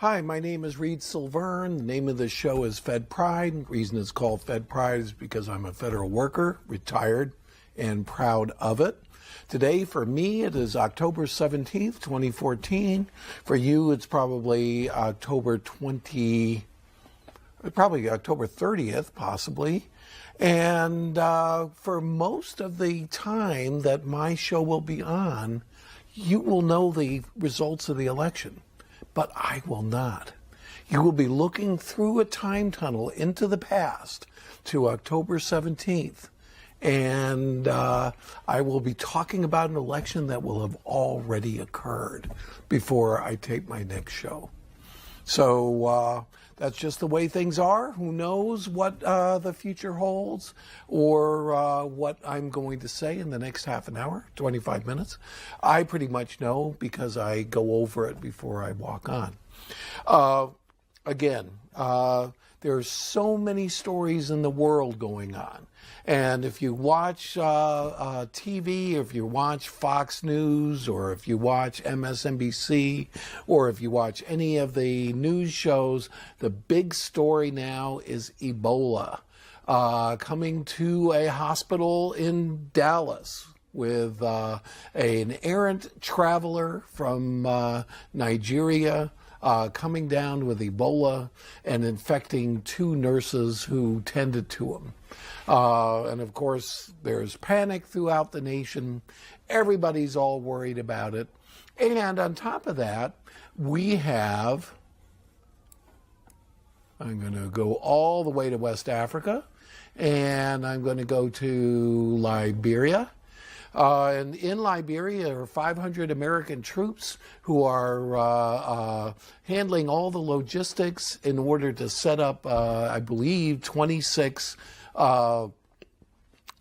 Hi, my name is Reed Silverne. The name of the show is Fed Pride. The reason it's called Fed Pride is because I'm a federal worker, retired, and proud of it. Today, for me, it is October 17th, 2014. For you, it's probably October 30th, possibly. And for most of the time that my show will be on, you will know the results of the election. But I will not. You will be looking through a time tunnel into the past to October 17th. And I will be talking about an election that will have already occurred before I tape my next show. So that's just the way things are. Who knows what the future holds or what I'm going to say in the next half an hour, 25 minutes. I pretty much know because I go over it before I walk on. Again, there's so many stories in the world going on. And if you watch TV, if you watch Fox News, or if you watch MSNBC, or if you watch any of the news shows, the big story now is Ebola coming to a hospital in Dallas with an errant traveler from Nigeria coming down with Ebola and infecting two nurses who tended to him. And of course, there's panic throughout the nation. Everybody's all worried about it. And on top of that, we have, I'm going to go all the way to West Africa, and I'm going to go to Liberia. And in Liberia, there are 500 American troops who are handling all the logistics in order to set up, I believe, 26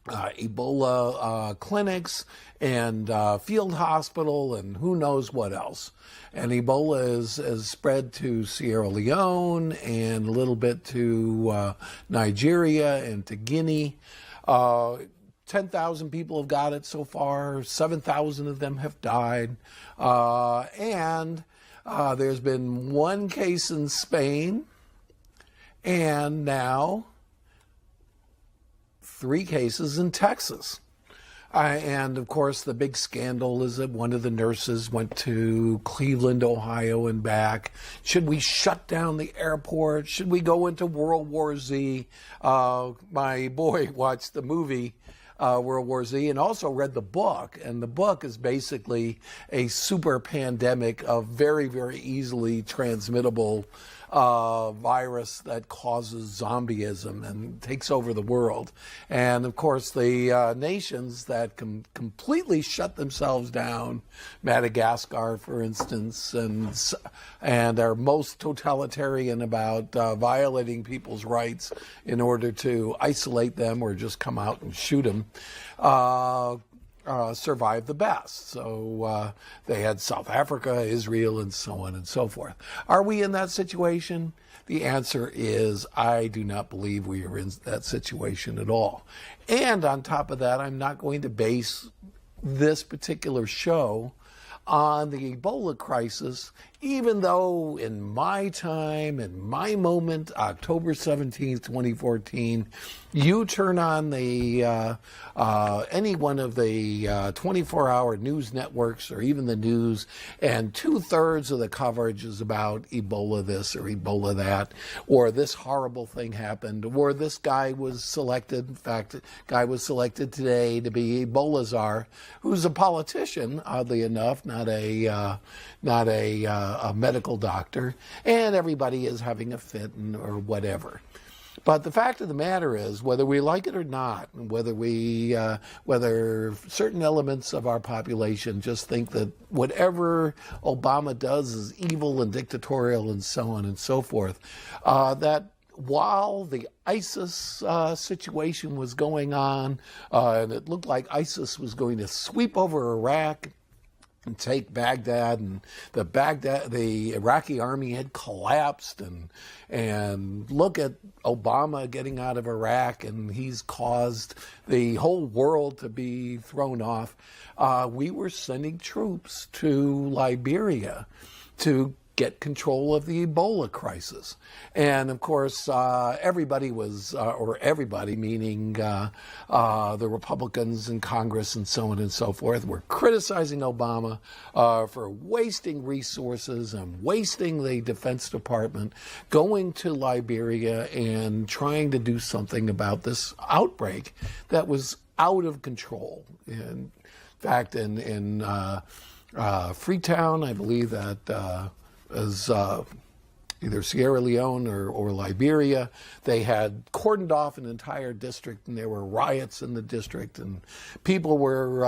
Ebola clinics and field hospital and who knows what else. And Ebola is spread to Sierra Leone and a little bit to Nigeria and to Guinea. 10,000 people have got it so far. 7,000 of them have died. And there's been one case in Spain, and now 3 cases in Texas. And of course, the big scandal is that one of the nurses went to Cleveland, Ohio and back. Should we shut down the airport? Should we go into World War Z? My boy watched the movie World War Z and also read the book. And the book is basically a super pandemic of very, very easily transmittable virus that causes zombieism and takes over the world. And of course, the nations that completely shut themselves down, Madagascar, for instance, and are most totalitarian about violating people's rights in order to isolate them or just come out and shoot them, survive the best. So they had South Africa, Israel, and so on and so forth. Are we in that situation? The answer is I do not believe we are in that situation at all. And on top of that, I'm not going to base this particular show on the Ebola crisis, even though in my time, in my moment, October 17th, 2014, you turn on the any one of the 24-hour news networks or even the news, and 2/3 of the coverage is about Ebola this or Ebola that, or this horrible thing happened, or this guy was selected. In fact, a guy was selected today to be Ebola czar, who's a politician, oddly enough, not a medical doctor, and everybody is having a fit or whatever. But the fact of the matter is, whether we like it or not, whether certain elements of our population just think that whatever Obama does is evil and dictatorial and so on and so forth, that while the ISIS situation was going on, and it looked like ISIS was going to sweep over Iraq and take Baghdad, and the Iraqi army had collapsed, and look at Obama getting out of Iraq, and he's caused the whole world to be thrown off. We were sending troops to Liberia to get control of the Ebola crisis. And of course, everybody was, or everybody, meaning the Republicans in Congress and so on and so forth, were criticizing Obama for wasting resources and wasting the Defense Department, going to Liberia and trying to do something about this outbreak that was out of control. In fact, in Freetown, I believe that is either Sierra Leone or Liberia, they had cordoned off an entire district, and there were riots in the district, and people were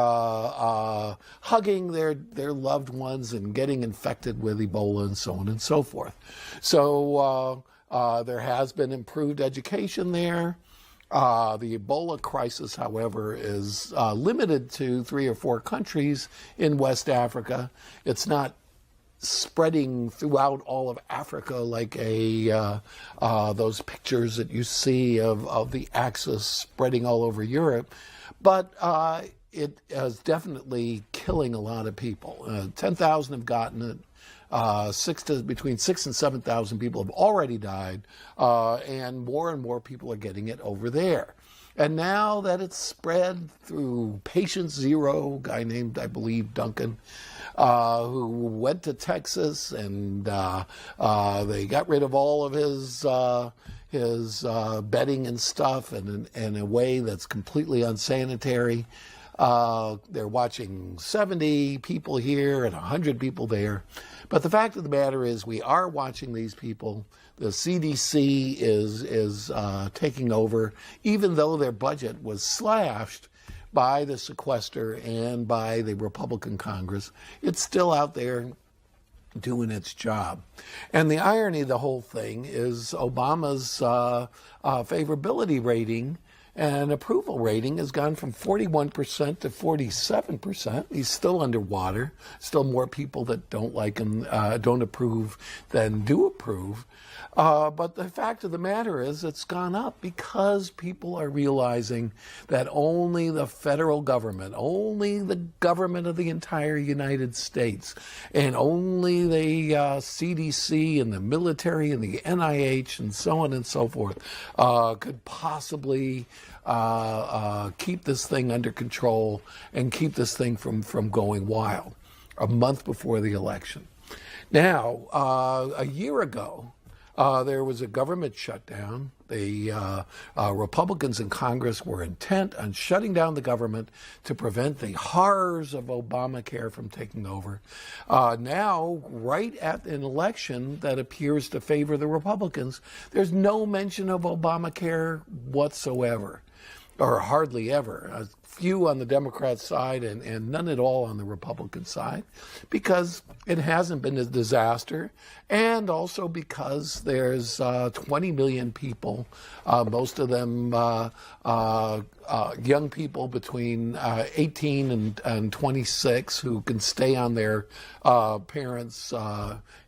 hugging their loved ones and getting infected with Ebola and so on and so forth. So there has been improved education there. The Ebola crisis, however, is limited to 3 or 4 countries in West Africa. It's not spreading throughout all of Africa like those pictures that you see of the axis spreading all over Europe, but it is definitely killing a lot of people. 10,000 have gotten it. Between 6,000 and 7,000 people have already died, and more people are getting it over there. And now that it's spread through patient zero, a guy named, I believe, Duncan, who went to Texas, and they got rid of all of his bedding and stuff in a way that's completely unsanitary. They're watching 70 people here and 100 people there. But the fact of the matter is, we are watching these people. The CDC is taking over, even though their budget was slashed by the sequester and by the Republican Congress. It's still out there doing its job. And the irony of the whole thing is Obama's favorability rating and approval rating has gone from 41% to 47%. He's still underwater. Still more people that don't like him, don't approve, than do approve. But the fact of the matter is it's gone up because people are realizing that only the federal government, only the government of the entire United States, and only the CDC and the military and the NIH and so on and so forth could possibly keep this thing under control and keep this thing from going wild a month before the election. Now, a year ago, there was a government shutdown. The Republicans in Congress were intent on shutting down the government to prevent the horrors of Obamacare from taking over. Now, right at an election that appears to favor the Republicans, there's no mention of Obamacare whatsoever, or hardly ever. A few on the Democrat side and none at all on the Republican side, because it hasn't been a disaster, and also because there's 20 million people, most of them young people between 18 and 26 who can stay on their parents'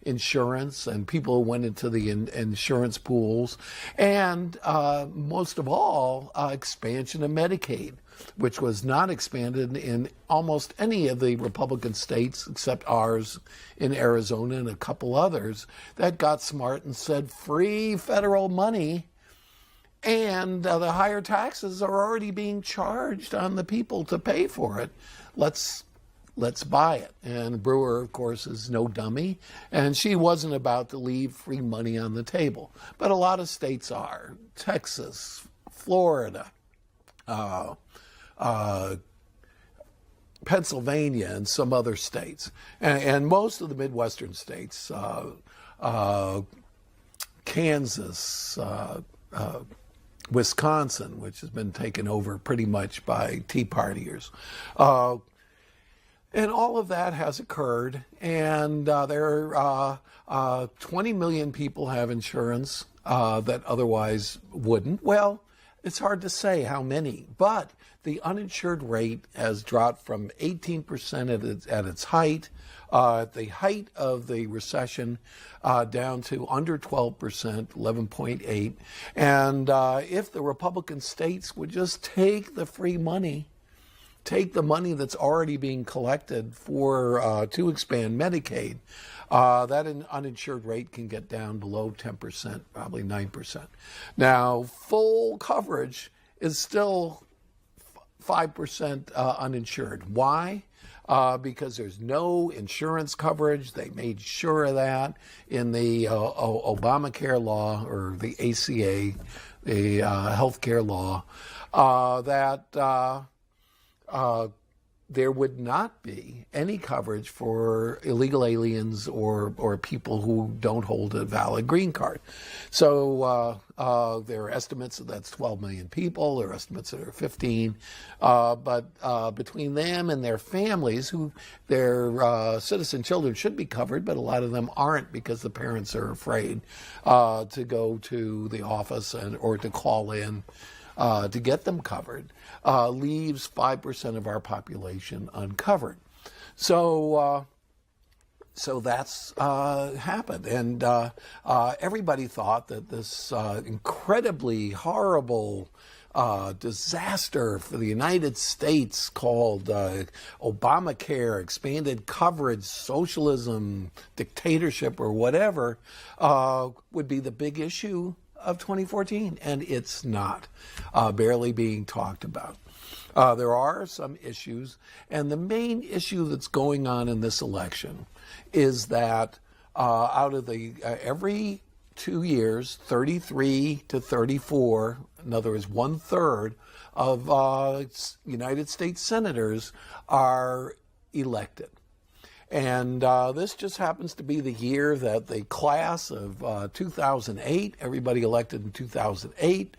insurance, and people who went into the insurance pools, and most of all, expansion of Medicaid, which was not expanded in almost any of the Republican states except ours in Arizona and a couple others that got smart and said free federal money, and the higher taxes are already being charged on the people to pay for it. Let's buy it. And Brewer, of course, is no dummy, and she wasn't about to leave free money on the table. But a lot of states are. Texas, Florida, Pennsylvania, and some other states. And most of the Midwestern states, Kansas, Wisconsin, which has been taken over pretty much by Tea Partiers. And all of that has occurred, and there are 20 million people have insurance that otherwise wouldn't. Well, it's hard to say how many, but the uninsured rate has dropped from 18% at its height, at the height of the recession, down to under 12%, 11.8. And if the Republican states would just take the free money, take the money that's already being collected for to expand Medicaid, that uninsured rate can get down below 10%, probably 9%. Now, full coverage is still 5% uninsured. Why? Because there's no insurance coverage. They made sure of that in the Obamacare law, or the ACA, the healthcare law, that there would not be any coverage for illegal aliens or people who don't hold a valid green card. So there are estimates that that's 12 million people. There are estimates that are 15. But between them and their families, who their citizen children should be covered, but a lot of them aren't because the parents are afraid to go to the office or to call in to get them covered, leaves 5% of our population uncovered. So that's happened. And everybody thought that this incredibly horrible disaster for the United States called Obamacare, expanded coverage, socialism, dictatorship, or whatever, would be the big issue of 2014, and it's not barely being talked about. There are some issues, and the main issue that's going on in this election is that out of the every 2 years, 33 to 34, in other words, 1/3 of United States senators are elected. And this just happens to be the year that the class of 2008, everybody elected in 2008,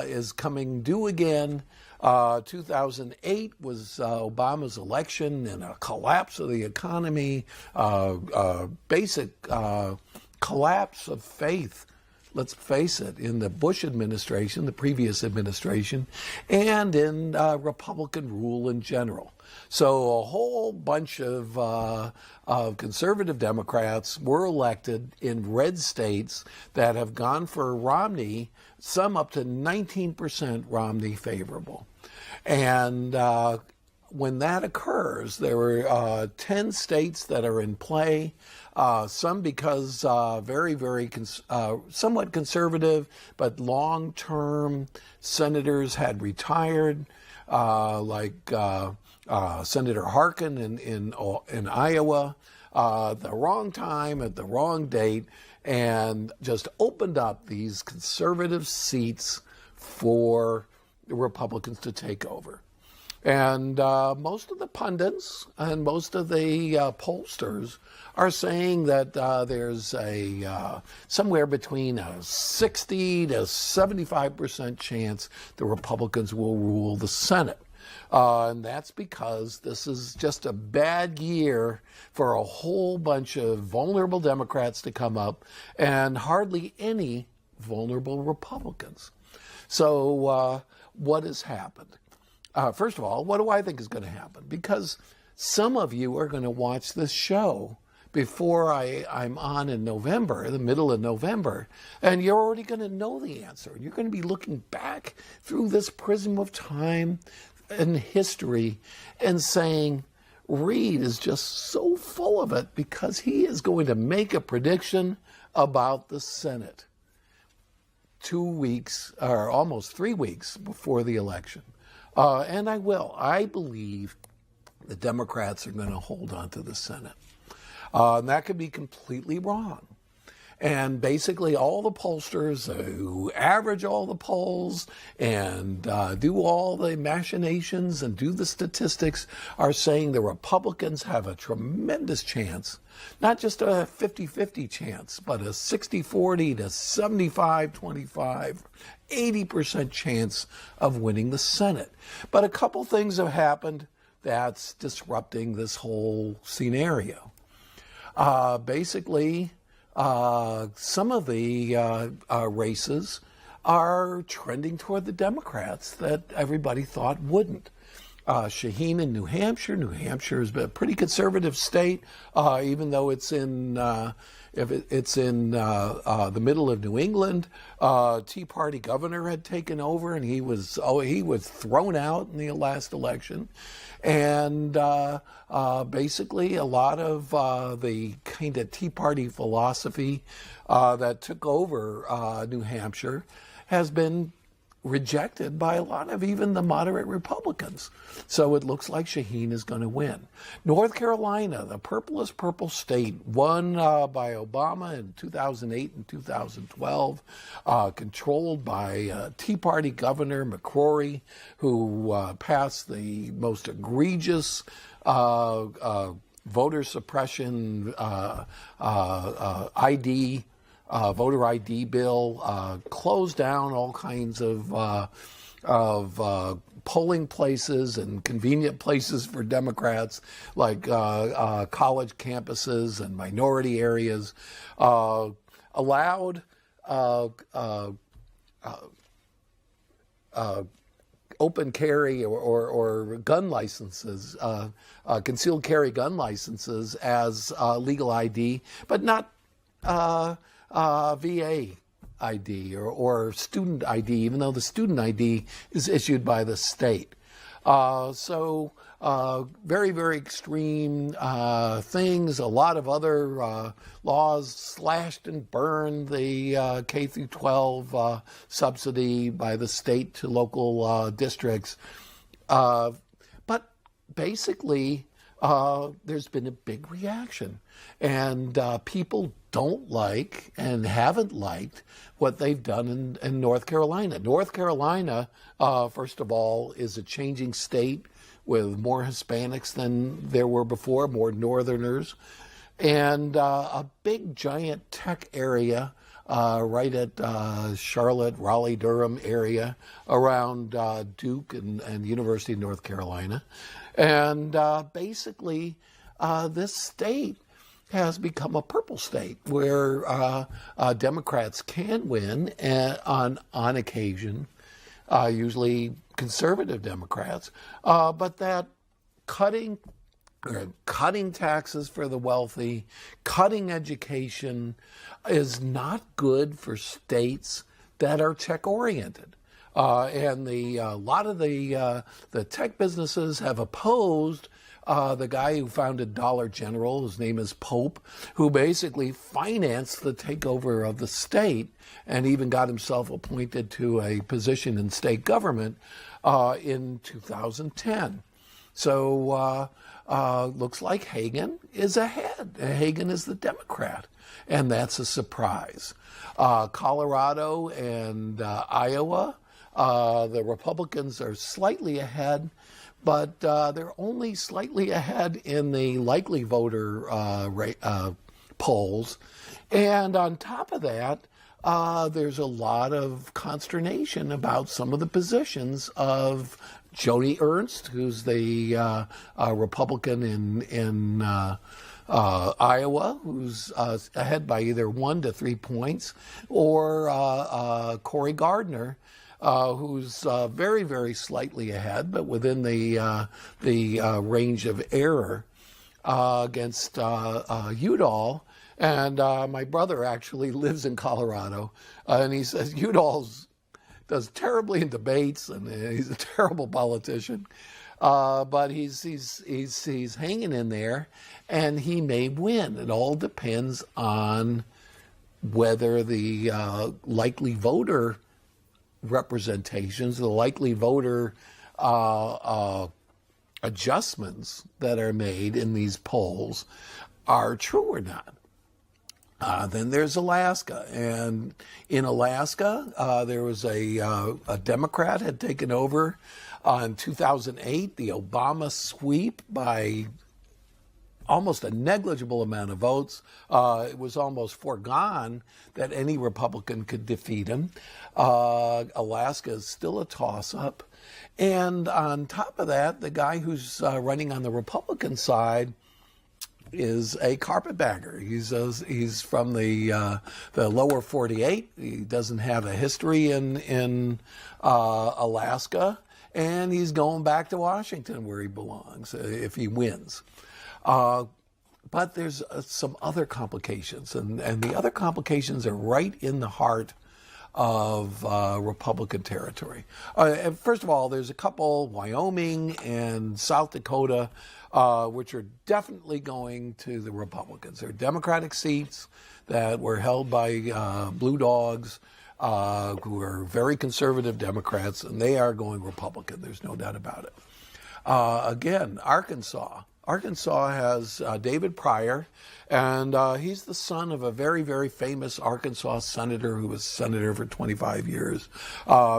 is coming due again. 2008 was Obama's election, and a collapse of the economy, basic collapse of faith, let's face it, in the Bush administration, the previous administration, and in Republican rule in general. So a whole bunch of conservative Democrats were elected in red states that have gone for Romney, some up to 19% Romney favorable. And when that occurs, there were 10 states that are in play, some because somewhat conservative, but long-term senators had retired, like Senator Harkin in Iowa, the wrong time at the wrong date, and just opened up these conservative seats for the Republicans to take over. And most of the pundits and most of the pollsters are saying that there's a somewhere between a 60 to 75% chance the Republicans will rule the Senate. And that's because this is just a bad year for a whole bunch of vulnerable Democrats to come up and hardly any vulnerable Republicans. So what has happened? First of all, what do I think is going to happen? Because some of you are going to watch this show before I'm on in November, the middle of November, and you're already going to know the answer. You're going to be looking back through this prism of time and history and saying, Reed is just so full of it because he is going to make a prediction about the Senate 2 weeks, or almost 3 weeks before the election. And I will. I believe the Democrats are going to hold on to the Senate. And that could be completely wrong. And basically all the pollsters who average all the polls and do all the machinations and do the statistics are saying the Republicans have a tremendous chance, not just a 50-50 chance, but a 60-40 to 75-25, 80% chance of winning the Senate. But a couple things have happened that's disrupting this whole scenario. Basically, some of the races are trending toward the Democrats that everybody thought wouldn't. Shaheen in New Hampshire. New Hampshire has been a pretty conservative state, even though it's in it's in the middle of New England. Tea Party governor had taken over, and he was thrown out in the last election. And basically, a lot of the kind of Tea Party philosophy that took over New Hampshire has been rejected by a lot of even the moderate Republicans. So it looks like Shaheen is going to win. North Carolina, the purplest purple state, won by Obama in 2008 and 2012, controlled by Tea Party Governor McCrory, who passed the most egregious voter suppression ID voter ID bill, closed down all kinds of polling places and convenient places for Democrats, like college campuses and minority areas, allowed open carry or gun licenses, concealed carry gun licenses as legal ID, but not VA ID or student ID, even though the student ID is issued by the state. So very, very extreme things. A lot of other laws slashed and burned the K through 12 subsidy by the state to local districts. But basically, there's been a big reaction, and people don't like and haven't liked what they've done in North Carolina. North Carolina, first of all, is a changing state with more Hispanics than there were before, more Northerners, and a big, giant tech area right at Charlotte, Raleigh, Durham area around Duke and University of North Carolina. And basically, this state has become a purple state where Democrats can win on occasion, usually conservative Democrats, but that cutting taxes for the wealthy, cutting education is not good for states that are tech-oriented. And a lot of the tech businesses have opposed the guy who founded Dollar General. His name is Pope, who basically financed the takeover of the state and even got himself appointed to a position in state government in 2010. So looks like Hagan is ahead. Hagan is the Democrat, and that's a surprise. Colorado and Iowa, the Republicans are slightly ahead, but they're only slightly ahead in the likely voter polls. And on top of that, there's a lot of consternation about some of the positions of Joni Ernst, who's the Republican in Iowa, who's ahead by either 1 to 3 points, or Cory Gardner, who's very, very slightly ahead, but within the range of error against Udall. And my brother actually lives in Colorado, and he says Udall does terribly in debates, and he's a terrible politician. But he's hanging in there, and he may win. It all depends on whether the likely voter representations, the likely voter adjustments that are made in these polls are true or not. Then there's Alaska, and in Alaska, there was a Democrat had taken over in 2008, the Obama sweep by almost a negligible amount of votes. It was almost foregone that any Republican could defeat him. Alaska is still a toss-up. And on top of that, the guy who's running on the Republican side is a carpetbagger. He's from the lower 48. He doesn't have a history in Alaska, and he's going back to Washington where he belongs if he wins. But there's some other complications, and the other complications are right in the heart of Republican territory. And first of all, there's a couple, Wyoming and South Dakota, which are definitely going to the Republicans. They're Democratic seats that were held by blue dogs who are very conservative Democrats, and they are going Republican. There's no doubt about it. Again, Arkansas. Arkansas has David Pryor, and he's the son of a very, very famous Arkansas senator who was senator for 25 years.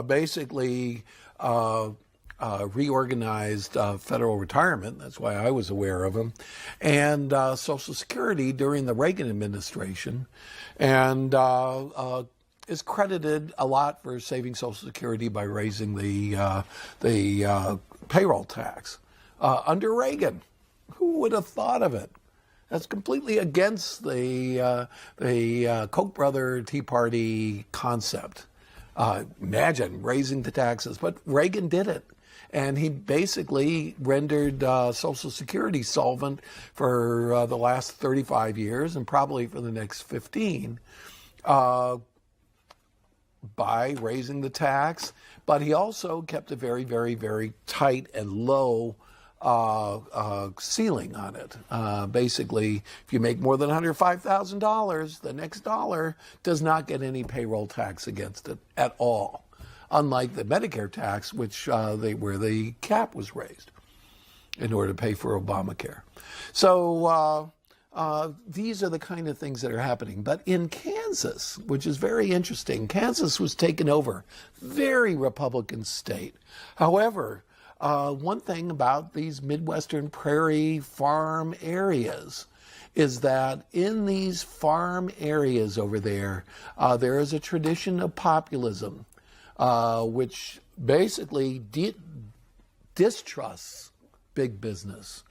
Basically reorganized federal retirement, that's why I was aware of him, and Social Security during the Reagan administration, and is credited a lot for saving Social Security by raising the payroll tax under Reagan. Who would have thought of it? That's completely against the Koch brother Tea Party concept. Imagine raising the taxes, but Reagan did it. And he basically rendered Social Security solvent for the last 35 years and probably for the next 15 by raising the tax. But he also kept a very, very, very tight and low ceiling on it. Basically, if you make more than $105,000, the next dollar does not get any payroll tax against it at all. Unlike the Medicare tax, which where the cap was raised in order to pay for Obamacare. So these are the kind of things that are happening. But in Kansas, which is very interesting, Kansas was taken over, very Republican state. However, one thing about these Midwestern prairie farm areas is that in these farm areas over there, there is a tradition of populism, which basically distrusts big business,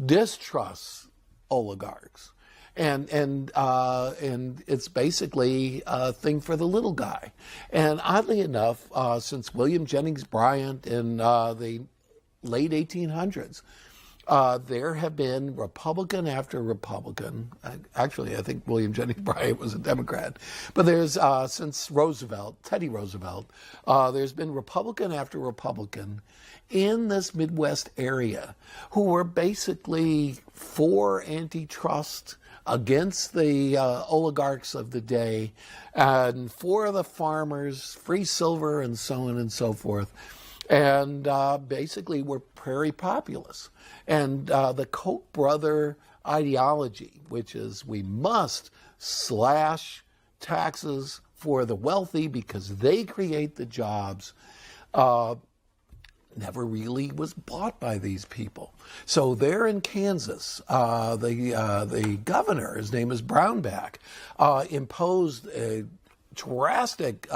distrusts oligarchs, and it's basically a thing for the little guy. And oddly enough, since William Jennings Bryan in the late 1800s, there have been Republican after Republican. Actually, I think William Jennings Bryan was a Democrat. But there's, since Teddy Roosevelt, there's been Republican after Republican in this Midwest area who were basically for antitrust, against the oligarchs of the day, and for the farmers, free silver, and so on and so forth. And basically were prairie populists. And the Koch brother ideology, which is we must slash taxes for the wealthy because they create the jobs, never really was bought by these people. So there in Kansas, the governor, his name is Brownback, imposed a drastic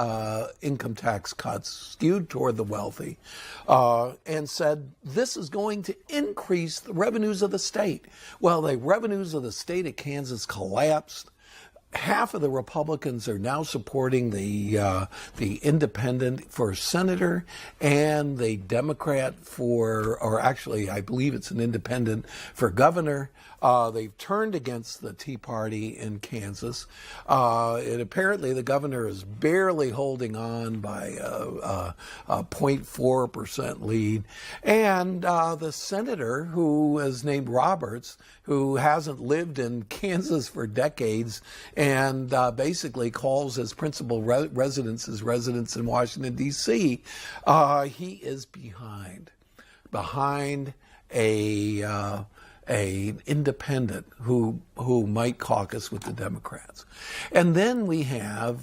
income tax cuts skewed toward the wealthy, and said this is going to increase the revenues of the state. Well, the revenues of the state of Kansas collapsed. Half of the Republicans are now supporting the independent for senator and the Democrat for, or actually I believe it's an independent for governor. They've turned against the Tea Party in Kansas. And apparently the governor is barely holding on by a 0.4% lead. And the senator, who is named Roberts, who hasn't lived in Kansas for decades and basically calls his principal residence his residence in Washington, D.C., he is behind an independent who might caucus with the Democrats. And then we have,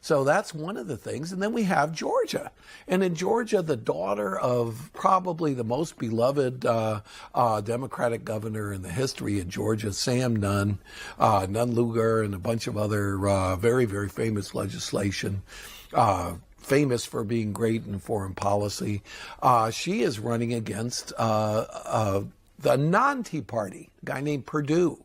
so that's one of the things, and then we have Georgia. And in Georgia, the daughter of probably the most beloved Democratic governor in the history of Georgia, Sam Nunn, Nunn Lugar, and a bunch of other very, very famous legislation, famous for being great in foreign policy. She is running against the non-Tea Party, a guy named Perdue.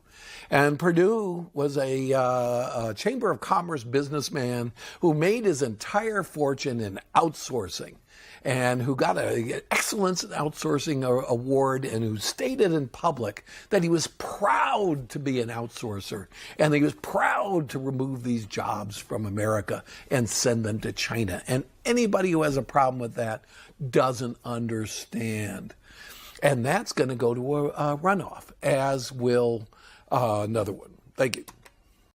And Perdue was a Chamber of Commerce businessman who made his entire fortune in outsourcing. and who got an Excellence in Outsourcing award, and who stated in public that he was proud to be an outsourcer, and he was proud to remove these jobs from America and send them to China. And anybody who has a problem with that doesn't understand. And that's going to go to a runoff, as will another one. Thank you.